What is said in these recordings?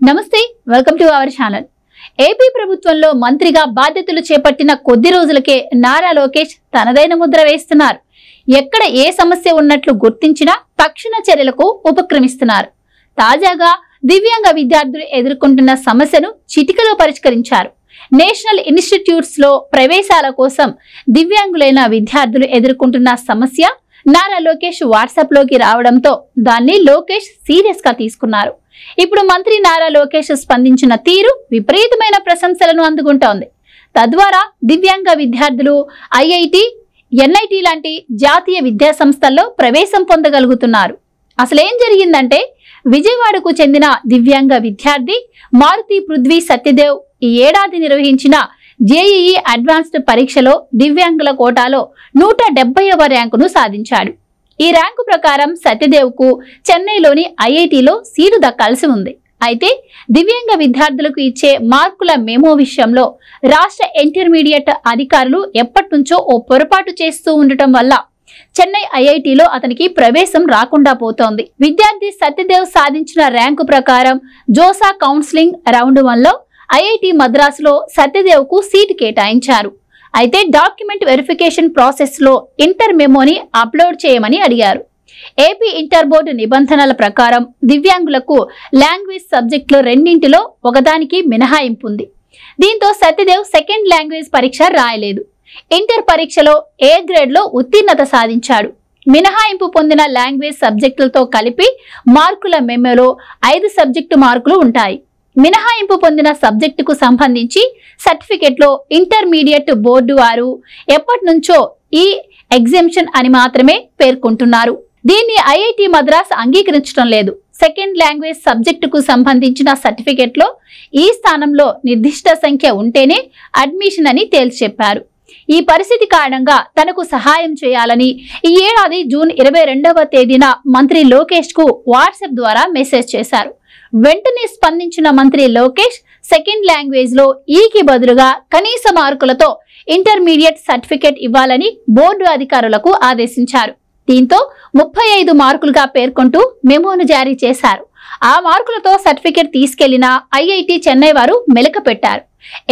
నమస్తే, welcome to our channel. AP ప్రభుత్వంలో మంత్రిగా బాధ్యతలు చేపట్టిన కొద్ది రోజులకే నారా లోకేష్ తనదైన ముద్ర వేస్తున్నారు. ఎక్కడ ఏ సమస్య ఉన్నట్లు గుర్తించినా తక్షణ చర్యలకు ఉపక్రమిస్తున్నారు. తాజాగా దివ్యాంగ విద్యార్థులు ఎదుర్కొంటున్న సమస్యను చిటికలో పరిష్కరించారు. నేషనల్ ఇన్స్టిట్యూట్స్ లో ప్రవేశాల కోసం దివ్యాంగులైన విద్యార్థులు ఎదుర్కొంటున్న సమస్య నారా లోకేష్ వాట్సాప్ లోకి రావడంతో దాన్ని లోకేష్ సీరియస్ గా తీసుకున్నారు. ఇప్పుడు మంత్రి నారా లోకేష్ స్పందించిన తీరు విపరీతమైన ప్రశంసలను అందుకుంటోంది. తద్వారా దివ్యాంగ విద్యార్థులు ఐఐటి, ఎన్ఐటి లాంటి జాతీయ విద్యా సంస్థల్లో ప్రవేశం పొందగలుగుతున్నారు. అసలేం జరిగిందంటే, విజయవాడకు చెందిన దివ్యాంగ విద్యార్థి మారుతి పృథ్వీ సత్యదేవ్ ఈ ఏడాది నిర్వహించిన జేఈఈ అడ్వాన్స్డ్ పరీక్షలో దివ్యాంగుల కోటాలో 170వ ర్యాంకును సాధించాడు. ఈ ర్యాంకు ప్రకారం సత్యదేవ్ కు చెన్నైలోని ఐఐటిలో సీటు దక్కాల్సి ఉంది. అయితే దివ్యాంగ విద్యార్థులకు ఇచ్చే మార్కుల మెమో విషయంలో రాష్ట్ర ఇంటర్మీడియట్ అధికారులు ఎప్పటినుంచో ఓ పొరపాటు చేస్తూ ఉండటం వల్ల చెన్నై ఐఐటిలో అతనికి ప్రవేశం రాకుండా పోతోంది. విద్యార్థి సత్యదేవ్ సాధించిన ర్యాంకు ప్రకారం జోసా కౌన్సిలింగ్ రౌండ్ 1లో ఐఐటి మద్రాసులో సత్యదేవ్ కు సీటు కేటాయించారు. అయితే డాక్యుమెంట్ వెరిఫికేషన్ ప్రాసెస్ లో ఇంటర్ మెమోని అప్లోడ్ చేయమని అడిగారు. ఏపీ ఇంటర్ బోర్డు నిబంధనల ప్రకారం దివ్యాంగులకు లాంగ్వేజ్ సబ్జెక్టులు రెండింటిలో ఒకదానికి మినహాయింపు ఉంది. దీంతో సత్యదేవ్ సెకండ్ లాంగ్వేజ్ పరీక్ష రాయలేదు. ఇంటర్ పరీక్షలో ఏ గ్రేడ్ లో ఉత్తీర్ణత సాధించాడు. మినహాయింపు పొందిన లాంగ్వేజ్ సబ్జెక్టులతో కలిపి మార్కుల మెమోలో 5 సబ్జెక్టు మార్కులు ఉంటాయి. మినహాయింపు పొందిన సబ్జెక్టుకు సంబంధించి సర్టిఫికెట్ లో ఇంటర్మీడియట్ బోర్డు వారు ఎప్పటి నుంచో ఈ ఎగ్జెంప్షన్ అని మాత్రమే పేర్కొంటున్నారు. దీన్ని ఐఐటి మద్రాస్ అంగీకరించడం లేదు. సెకండ్ లాంగ్వేజ్ సబ్జెక్టుకు సంబంధించిన సర్టిఫికెట్ లో ఈ స్థానంలో నిర్దిష్ట సంఖ్య ఉంటేనే అడ్మిషన్ అని తేల్చి చెప్పారు. ఈ పరిస్థితి కారణంగా తనకు సహాయం చేయాలని ఈ ఏడాది జూన్ 22వ తేదీన మంత్రి లోకేష్ కు వాట్సాప్ ద్వారా మెసేజ్ చేశారు. వెంటనే స్పందించిన మంత్రి లోకేష్ సెకండ్ లాంగ్వేజ్ లో ఈకి బదులుగా కనీస మార్కులతో ఇంటర్మీడియట్ సర్టిఫికెట్ ఇవ్వాలని బోర్డు అధికారులకు ఆదేశించారు. దీంతో 35 మార్కులుగా పేర్కొంటూ మెమోను జారీ చేశారు. ఆ మార్కులతో సర్టిఫికెట్ తీసుకెళ్లిన ఐఐటి చెన్నై వారు మెలక పెట్టారు.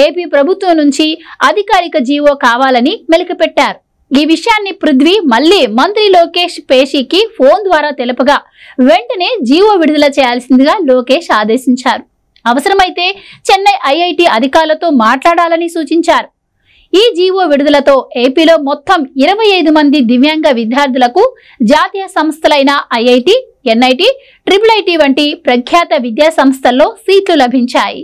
ఏపీ ప్రభుత్వం నుంచి అధికారిక జీవో కావాలని మెలక పెట్టారు. ఈ విషయాన్ని పృథ్వీ మళ్లీ మంత్రి లోకేష్ పేషీకి ఫోన్ ద్వారా తెలుపగా వెంటనే జీవో విడుదల చేయాల్సిందిగా లోకేష్ ఆదేశించారు. అవసరమైతే చెన్నై ఐఐటి అధికారులతో మాట్లాడాలని సూచించారు. ఈ జీవో విడుదలతో ఏపీలో మొత్తం 25 మంది దివ్యాంగ విద్యార్థులకు జాతీయ సంస్థలైన ఐఐటి, ఎన్ఐటి, ట్రిపుల్ ఐటి వంటి ప్రఖ్యాత విద్యా సంస్థల్లో సీట్లు లభించాయి.